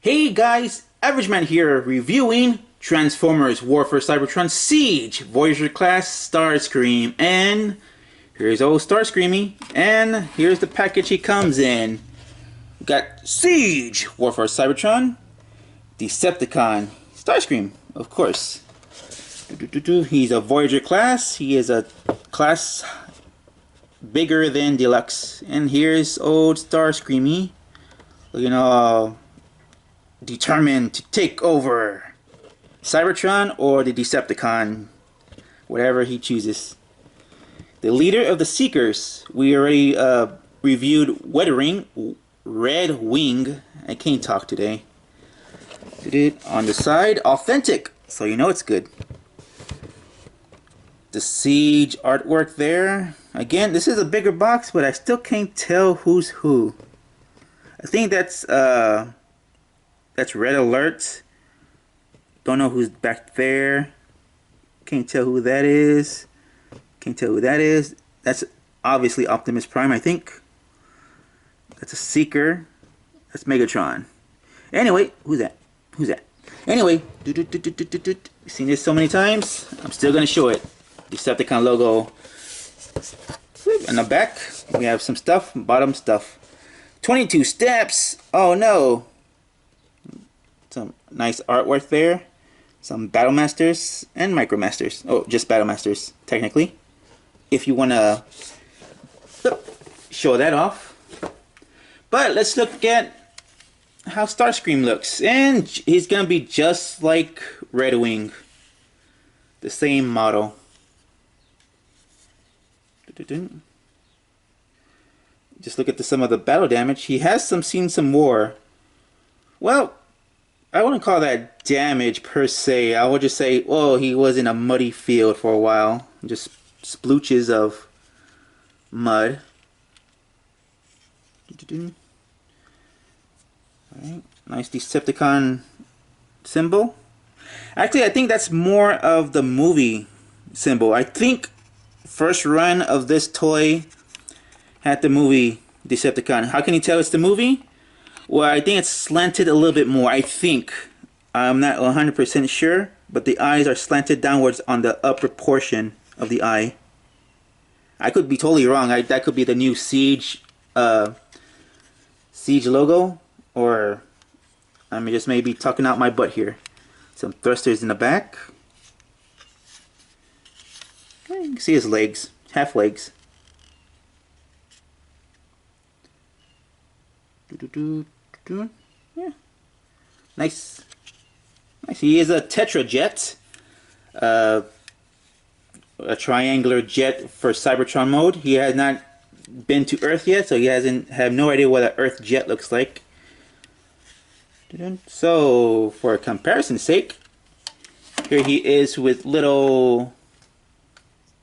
Hey guys, Average Man here reviewing Transformers War for Cybertron Siege, Voyager class Starscream, and here's old Starscreamy, and here's the package he comes in. We got Siege, War for Cybertron, Decepticon, Starscream, of course. He's a Voyager class, he is a class bigger than Deluxe, and here's old Starscreamy, looking all determined to take over Cybertron or the Decepticon, whatever he chooses. The leader of the Seekers, we already reviewed Red Wing. I can't talk today. Did it on the side, authentic, so you know it's good. The Siege artwork there. Again, this is a bigger box, but I still can't tell who's who. I think that's Red Alert. Don't know who's back there. Can't tell who that is. Can't tell who that is. That's obviously Optimus Prime, I think. That's a Seeker. That's Megatron. Anyway, who's that? Who's that? Anyway, seen this so many times. I'm still gonna show it. Decepticon logo. On the back, we have some stuff. Bottom stuff. 22 steps. Oh no. Some nice artwork there. Some Battle Masters and Micromasters. Oh, just Battle Masters, technically. If you want to show that off. But let's look at how Starscream looks. And he's going to be just like Red Wing. The same model. Just look at some of the battle damage. He has seen some war. Well, I wouldn't call that damage per se. I would just say, oh, he was in a muddy field for a while. Just splooches of mud. Alright, nice Decepticon symbol. Actually, I think that's more of the movie symbol. I think first run of this toy had the movie Decepticon. How can you tell it's the movie? Well, I think it's slanted a little bit more. I think. I'm not 100% sure, but the eyes are slanted downwards on the upper portion of the eye. I could be totally wrong. That could be the new Siege logo, or I'm just maybe tucking out my butt here. Some thrusters in the back. You can see his legs, half legs. Yeah, nice. Nice. He is a Tetrajet, a triangular jet for Cybertron mode. He has not been to Earth yet, so he have no idea what an Earth jet looks like. So, for comparison's sake, here he is with little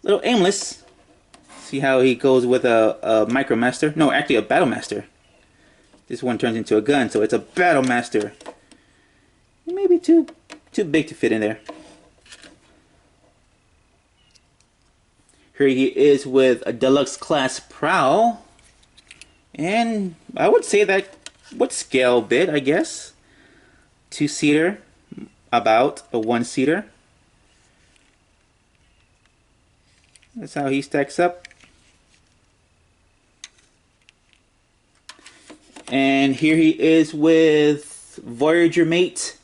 Aimless. See how he goes with a Micromaster? No, actually a Battle Master. This one turns into a gun, so it's a Battle Master. Maybe too big to fit in there. Here he is with a Deluxe class Prowl. And I would say that would scale a bit, I guess. 2-seater, about a 1-seater. That's how he stacks up. And here he is with Voyager mate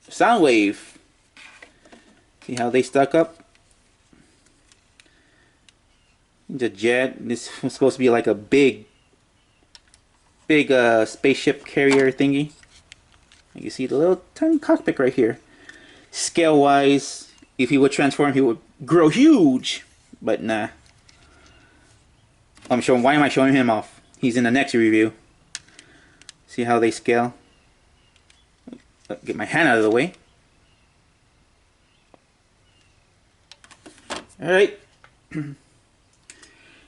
Soundwave. See how they stuck up? The jet. This was supposed to be like a big spaceship carrier thingy. You can see the little tiny cockpit right here. Scale wise, if he would transform, he would grow huge. But nah. Why am I showing him off? He's in the next review. See how they scale? Get my hand out of the way. Alright.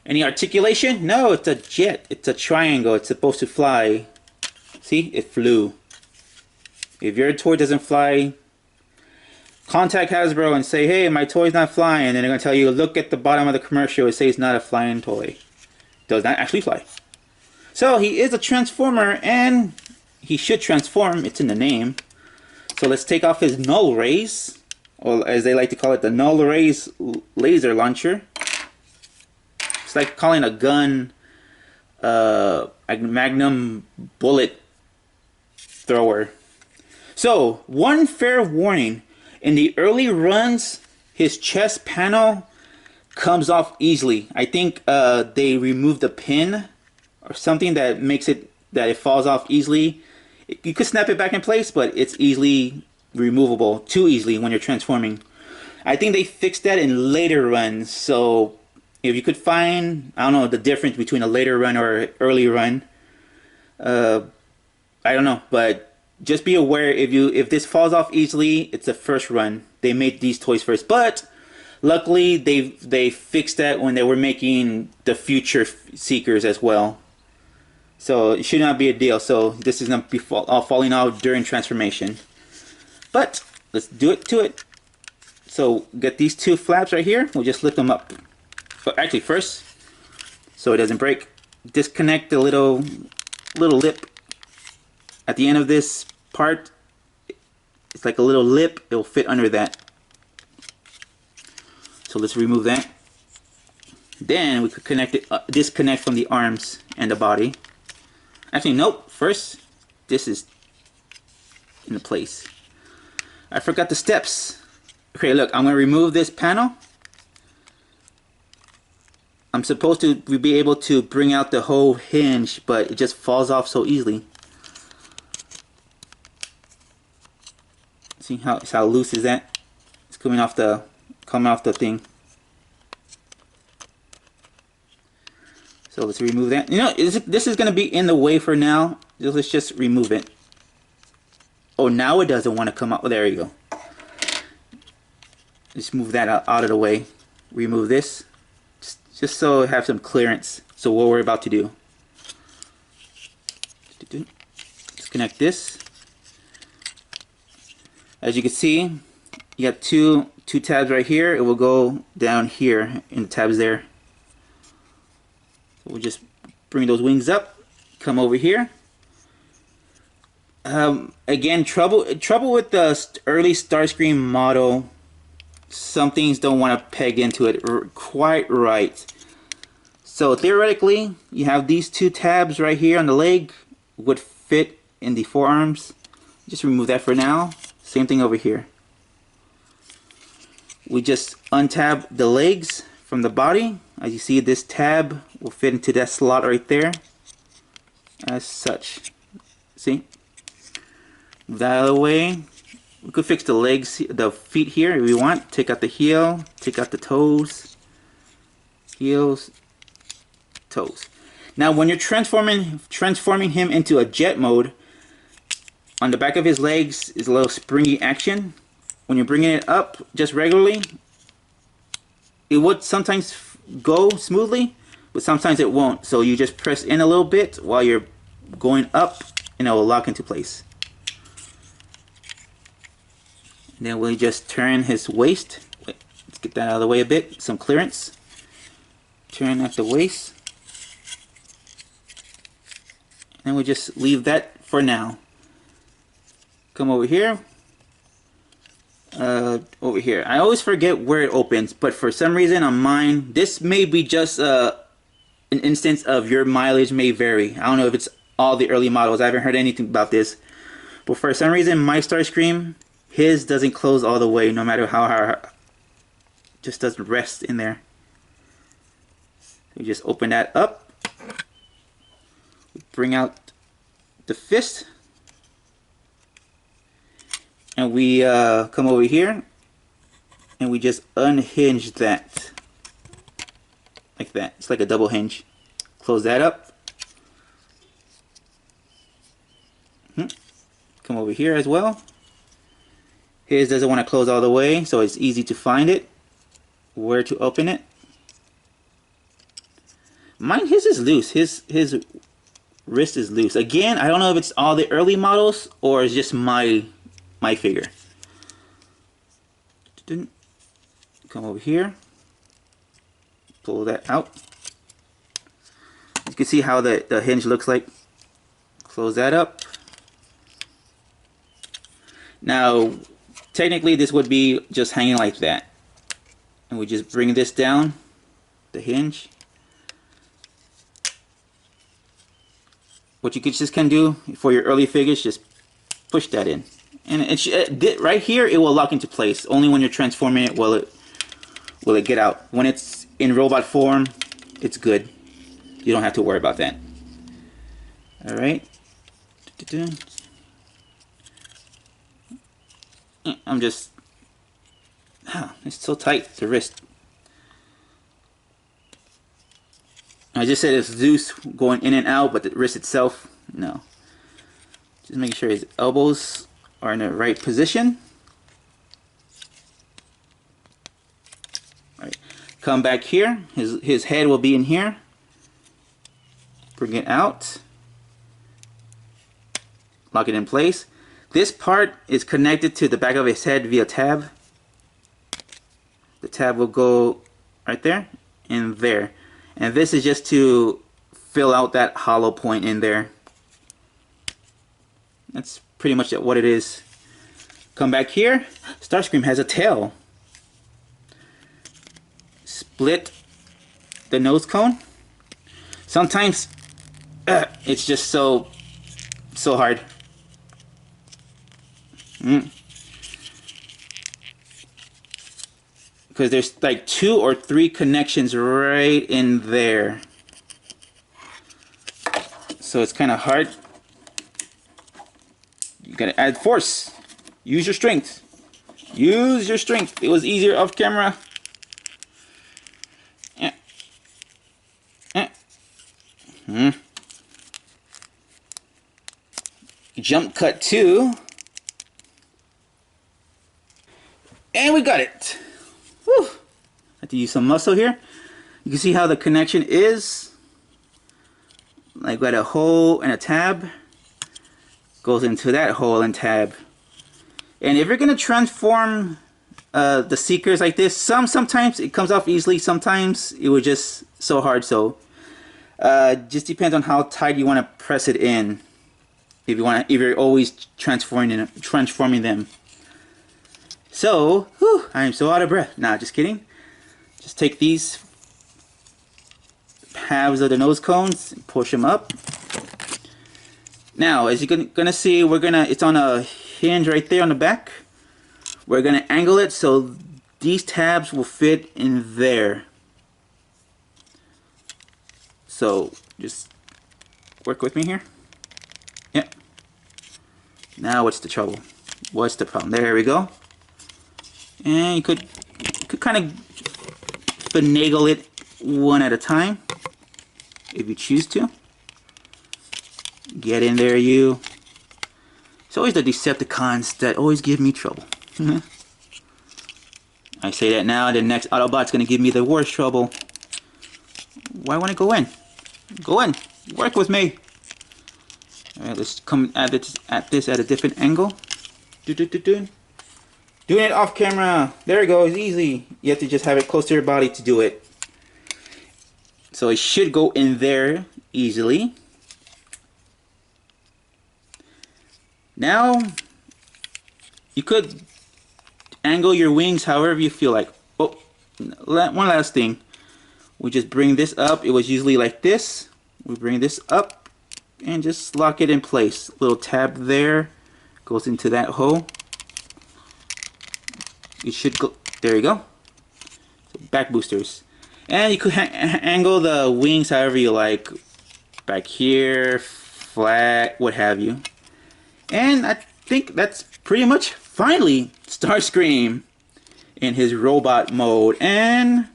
Any articulation? No, it's a jet. It's a triangle. It's supposed to fly. See? It flew. If your toy doesn't fly, contact Hasbro and say, hey, my toy's not flying. And they're going to tell you, look at the bottom of the commercial. It says it's not a flying toy. Does not actually fly. So he is a Transformer, and he should transform. It's in the name. So let's take off his null rays, or as they like to call it, the null rays laser launcher. It's like calling a gun a magnum bullet thrower. So, one fair warning. In the early runs, his chest panel comes off easily. I think they removed the pin or something that makes it that it falls off easily. You could snap it back in place, but it's easily removable, too easily when you're transforming. I think they fixed that in later runs. So if you could find, I don't know, the difference between a later run or early run, I don't know, but just be aware if this falls off easily, it's a first run. They made these toys first, but luckily they fixed that when they were making the future Seekers as well. So it should not be a deal. So this is not be all falling out during transformation. But let's do it to it. So get these two flaps right here. We'll just lift them up. But actually first, so it doesn't break, disconnect the little lip at the end of this part. It's like a little lip. It will fit under that. So let's remove that. Then we could connect it, disconnect from the arms and the body. Actually, nope. First, this is in place. I forgot the steps. Okay, look, I'm going to remove this panel. I'm supposed to be able to bring out the whole hinge, but it just falls off so easily. See how loose is that? It's coming off the thing. So let's remove that. You know, this is going to be in the way for now. Let's just remove it. Oh, now it doesn't want to come out. Oh, there you go. Just move that out of the way. Remove this. Just so I have some clearance. So what we're about to do. Disconnect this. As you can see, you got two tabs right here. It will go down here in the tabs there. So we'll just bring those wings up. Come over here. Again, trouble with the early Starscream model. Some things don't want to peg into it quite right. So theoretically, you have these two tabs right here on the leg would fit in the forearms. Just remove that for now. Same thing over here. We just untab the legs from the body. As you see, this tab will fit into that slot right there. As such. See? Move that out of the way. We could fix the legs, the feet here if we want. Take out the heel, take out the toes. Heels, toes. Now when you're transforming him into a jet mode, on the back of his legs is a little springy action. When you're bringing it up just regularly, it would sometimes go smoothly, but sometimes it won't. So you just press in a little bit while you're going up and it will lock into place. And then we'll just turn his waist. Wait, let's get that out of the way a bit. Some clearance. Turn at the waist. And we'll just leave that for now. Come over here. Over here. I always forget where it opens, but for some reason on mine, this may be just an instance of your mileage may vary. I don't know if it's all the early models. I haven't heard anything about this. But for some reason, my Starscream, his doesn't close all the way, no matter how hard. Just doesn't rest in there. You just open that up. Bring out the fist. And we come over here and we just unhinge that like that. It's like a double hinge. Close that up. Come over here as well. His doesn't want to close all the way, so it's easy to find it, where to open it. Mine, his is loose. His wrist is loose. Again, I don't know if it's all the early models or it's just my figure. Come over here. Pull that out. You can see how the hinge looks like. Close that up. Now, technically this would be just hanging like that. And we just bring this down, the hinge. What you just can do for your early figures, just push that in. And right here, it will lock into place. Only when you're transforming it will it get out. When it's in robot form, it's good. You don't have to worry about that. Alright. I'm just... it's so tight, the wrist. I just said it's Zeus going in and out, but the wrist itself, no. Just making sure his elbows are in the right position. All right. Come back here. His head will be in here. Bring it out. Lock it in place. This part is connected to the back of his head via tab. The tab will go right there and there. And this is just to fill out that hollow point in there. That's pretty much what it is. Come back here. Starscream has a tail. Split the nose cone. Sometimes it's just so hard. Because there's like 2 or 3 connections right in there. So it's kind of hard. You gotta add force. Use your strength. Use your strength. It was easier off camera. Jump cut 2. And we got it. Whew. Have to use some muscle here. You can see how the connection is. Like got a hole and a tab. Goes into that hole and tab. And if you're gonna transform the Seekers like this, sometimes it comes off easily. Sometimes it was just so hard. So just depends on how tight you want to press it in. If you're always transforming them. So, whew, I am so out of breath. Nah, just kidding. Just take these halves of the nose cones, push them up. Now, as you're gonna see, it's on a hinge right there on the back. We're gonna angle it so these tabs will fit in there. So, just work with me here. Yep. Now, what's the trouble? What's the problem? There we go. And you could kind of finagle it one at a time if you choose to. Get in there, you. It's always the Decepticons that always give me trouble. I say that now, the next Autobot's gonna give me the worst trouble. Why won't it go in? Go in. Work with me. Alright, let's come at this at a different angle. Doing it off camera. There it goes. Easy. You have to just have it close to your body to do it. So it should go in there easily. Now, you could angle your wings however you feel like. Oh, one last thing. We just bring this up. It was usually like this. We bring this up and just lock it in place. Little tab there goes into that hole. It should go. There you go. So back boosters. And you could angle the wings however you like. Back here, flat, what have you. And I think that's pretty much finally Starscream in his robot mode. And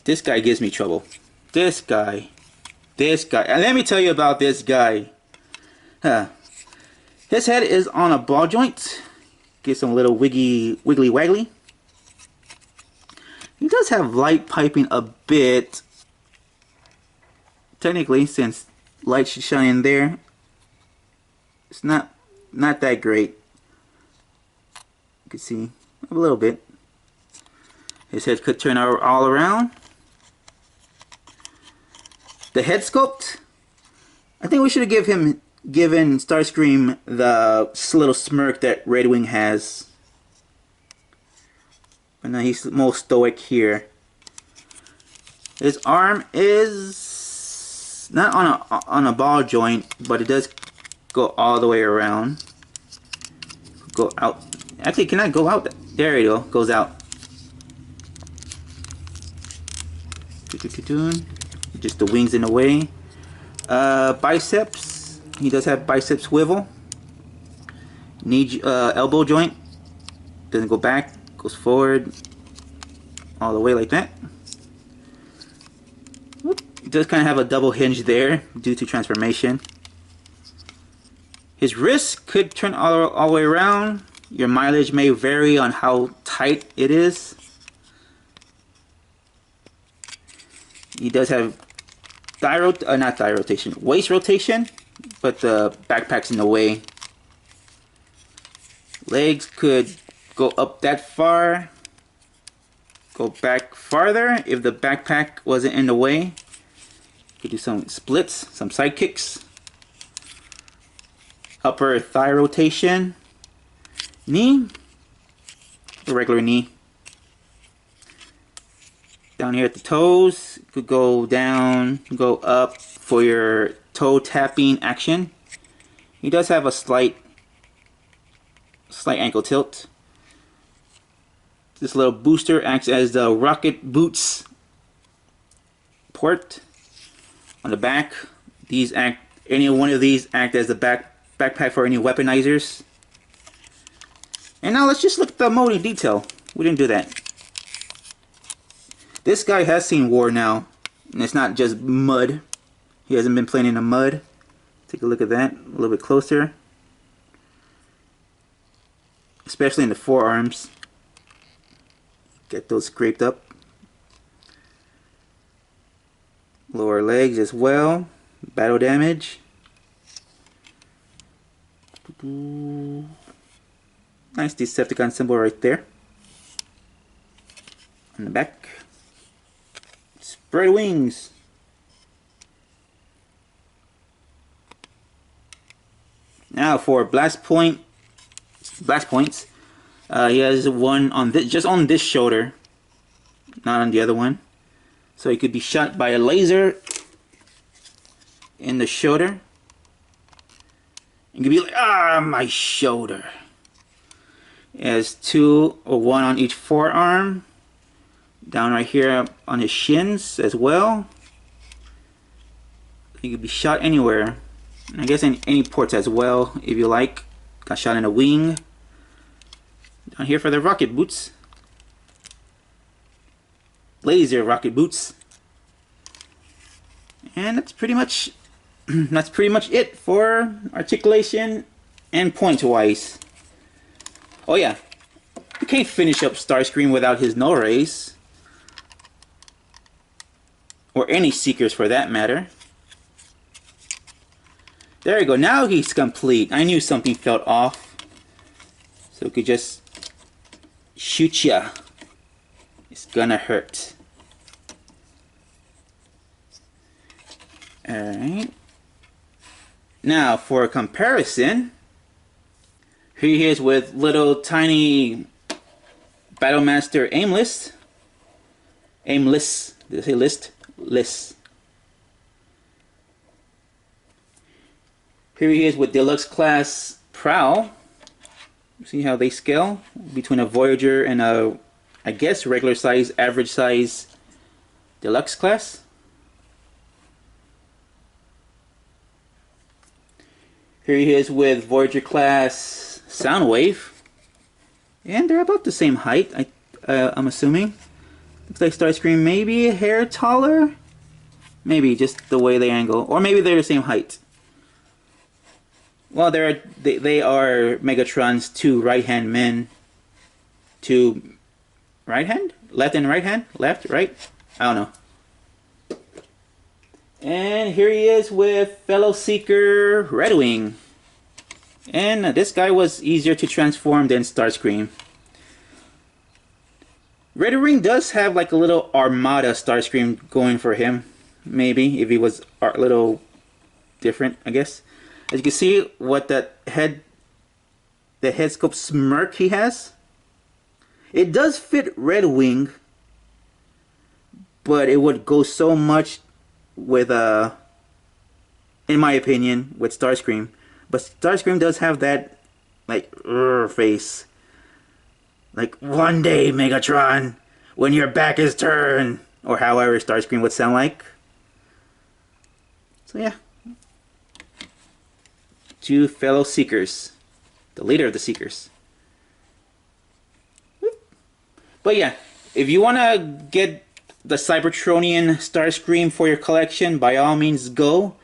this guy gives me trouble. This guy. And let me tell you about this guy. His head is on a ball joint. Get some little wiggly waggly. He does have light piping a bit. Technically, since light should shine in there, it's not that great. You can see a little bit. His head could turn all around. The head sculpt, I think we should have giving Starscream the little smirk that Red Wing has. But now he's most stoic here. His arm is not on a ball joint, but it does go all the way around. Go out. Actually, can I go out? There you go. Goes out. Just the wings in the way. Biceps. He does have bicep swivel. Knee, elbow joint. Doesn't go back. Goes forward. All the way like that. It does kind of have a double hinge there due to transformation. His wrist could turn all the way around. Your mileage may vary on how tight it is. He does have not thigh rotation, waist rotation, but the backpack's in the way. Legs could go up that far, go back farther if the backpack wasn't in the way. Could do some splits, some side kicks. Upper thigh rotation. Knee, a regular knee. Down here at the toes, could go down, go up for your toe tapping action. He does have a slight ankle tilt. This little booster acts as the rocket boots port on the back. Any one of these act as the backpack for any weaponizers. And now let's just look at the mode in detail. We didn't do that. This guy has seen war now, and it's not just mud. He hasn't been playing in the mud. Take a look at that a little bit closer. Especially in the forearms. Get those scraped up. Lower legs as well. Battle damage. Nice Decepticon symbol right there. On the back. Spread wings. Now for blast points. He has one on this, just on this shoulder, not on the other one. So he could be shot by a laser in the shoulder. You could be like, ah, my shoulder. He has two or one on each forearm. Down right here on his shins as well. He could be shot anywhere. I guess in any ports as well, if you like. Got shot in a wing. Down here for the rocket boots. Laser rocket boots. And that's pretty much it for articulation and point wise. Oh yeah, you can't finish up Starscream without his null rays. Or any seekers for that matter. There you go, now he's complete. I knew something felt off. So we could just shoot ya. It's gonna hurt. Alright. Now for a comparison, here he is with little tiny Battlemaster Aimless. Aimless. Did I say list? List. Here he is with Deluxe Class Prowl. See how they scale between a Voyager and a, I guess, regular size, average size Deluxe Class. Here he is with Voyager Class Soundwave. And they're about the same height, I'm assuming. Looks like Starscream maybe a hair taller. Maybe just the way they angle. Or maybe they're the same height. Well, they are Megatron's two right-hand men. Two right-hand? Left and right-hand? Left, right? I don't know. And here he is with fellow Seeker Red Wing. And this guy was easier to transform than Starscream. Red Wing does have like a little Armada Starscream going for him. Maybe, if he was a little different, I guess. As you can see, what the head sculpt smirk he has. It does fit Red Wing, but it would go so much with in my opinion, with Starscream. But Starscream does have that like face. Like, one day, Megatron, when your back is turned, or however Starscream would sound like. So yeah. Two fellow Seekers. The leader of the Seekers. But yeah, if you want to get the Cybertronian Starscream for your collection, by all means go.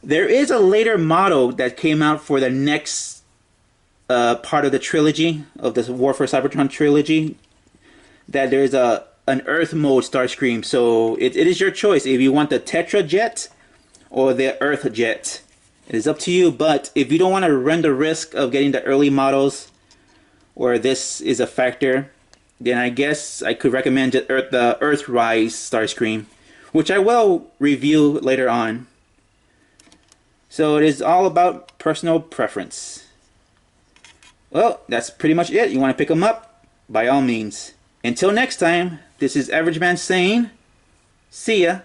There is a later model that came out for the next part of the trilogy, of the War for Cybertron trilogy, that there's an Earth mode Starscream. So it is your choice if you want the Tetra Jet or the Earth Jet. It is up to you, but if you don't want to run the risk of getting the early models, or this is a factor, then I guess I could recommend the Earthrise Starscream, which I will review later on. So it is all about personal preference. Well, that's pretty much it. You want to pick them up? By all means. Until next time, this is Average Man saying, see ya.